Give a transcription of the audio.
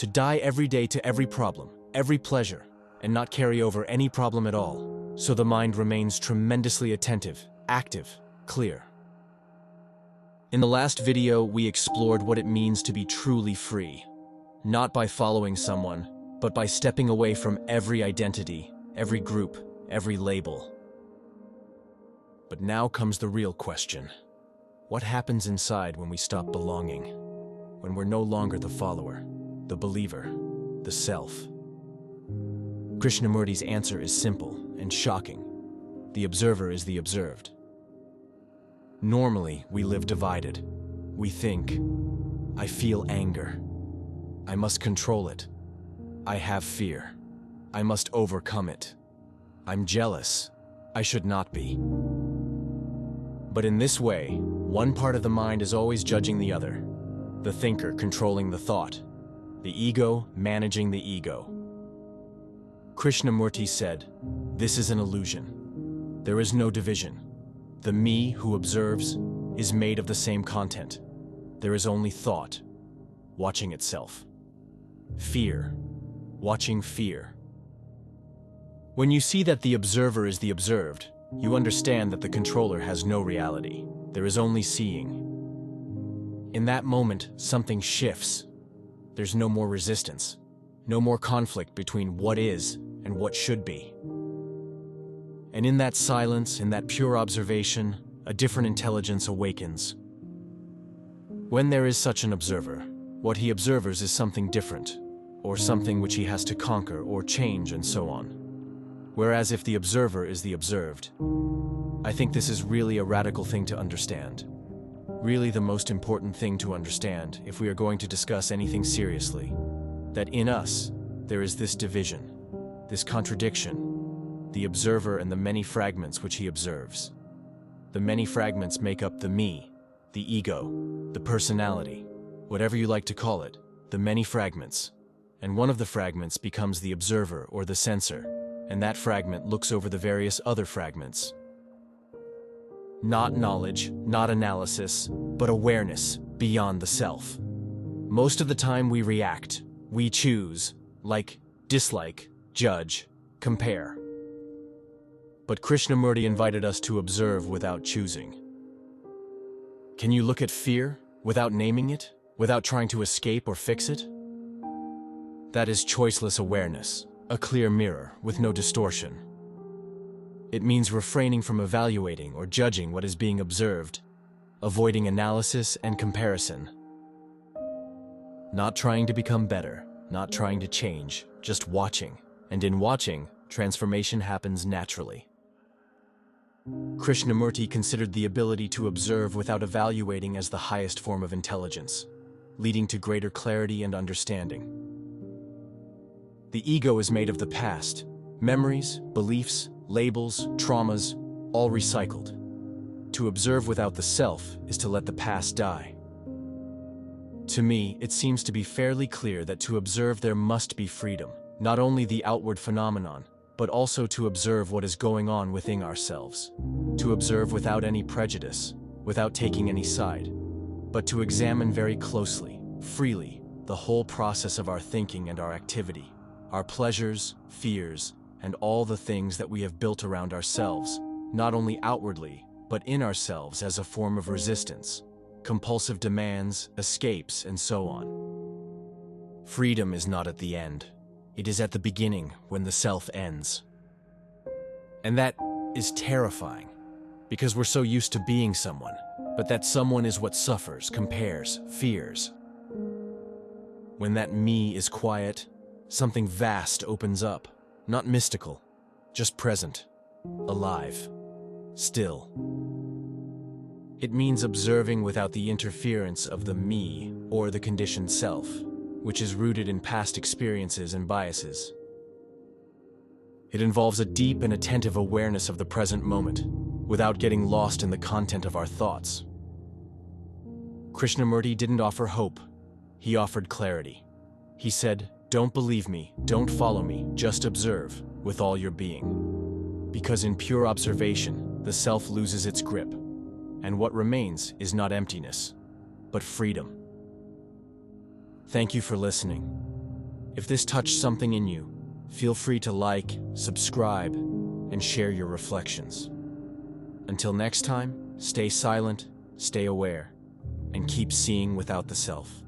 to die every day to every problem, every pleasure, and not carry over any problem at all, so the mind remains tremendously attentive, active, clear. In the last video, we explored what it means to be truly free, not by following someone, but by stepping away from every identity, every group, every label. But now comes the real question. What happens inside when we stop belonging? When we're no longer the follower, the believer, the self? Krishnamurti's answer is simple and shocking. The observer is the observed. Normally, we live divided. We think, I feel anger. I must control it. I have fear. I must overcome it. I'm jealous. I should not be. But in this way, one part of the mind is always judging the other. The thinker controlling the thought. The ego managing the ego. Krishnamurti said, "This is an illusion. There is no division. The me who observes is made of the same content. There is only thought, watching itself. Fear, watching fear." When you see that the observer is the observed, you understand that the controller has no reality. There is only seeing. In that moment, something shifts. There's no more resistance, no more conflict between what is and what should be. And in that silence, in that pure observation, a different intelligence awakens. When there is such an observer, what he observes is something different, or something which he has to conquer or change and so on. Whereas if the observer is the observed, I think this is really a radical thing to understand. Really the most important thing to understand if we are going to discuss anything seriously. That in us, there is this division, this contradiction, the observer and the many fragments which he observes. The many fragments make up the me, the ego, the personality, whatever you like to call it, the many fragments. And one of the fragments becomes the observer or the censor, and that fragment looks over the various other fragments. Not knowledge, not analysis, but awareness beyond the self. Most of the time we react, we choose, like, dislike, judge, compare. But Krishnamurti invited us to observe without choosing. Can you look at fear without naming it, without trying to escape or fix it? That is choiceless awareness, a clear mirror with no distortion. It means refraining from evaluating or judging what is being observed, avoiding analysis and comparison. Not trying to become better, not trying to change, just watching. And in watching, transformation happens naturally. Krishnamurti considered the ability to observe without evaluating as the highest form of intelligence, leading to greater clarity and understanding. The ego is made of the past, memories, beliefs, labels, traumas, all recycled. To observe without the self is to let the past die. To me, it seems to be fairly clear that to observe there must be freedom, not only the outward phenomenon, but also to observe what is going on within ourselves. To observe without any prejudice, without taking any side, but to examine very closely, freely, the whole process of our thinking and our activity, our pleasures, fears, and all the things that we have built around ourselves, not only outwardly, but in ourselves as a form of resistance, compulsive demands, escapes, and so on. Freedom is not at the end. It is at the beginning when the self ends. And that is terrifying, because we're so used to being someone, but that someone is what suffers, compares, fears. When that me is quiet, something vast opens up, not mystical, just present, alive, still. It means observing without the interference of the me or the conditioned self, which is rooted in past experiences and biases. It involves a deep and attentive awareness of the present moment, without getting lost in the content of our thoughts. Krishnamurti didn't offer hope, he offered clarity. He said, "Don't believe me, don't follow me, just observe with all your being." Because in pure observation, the self loses its grip, and what remains is not emptiness, but freedom. Thank you for listening. If this touched something in you, feel free to like, subscribe, and share your reflections. Until next time, stay silent, stay aware, and keep seeing without the self.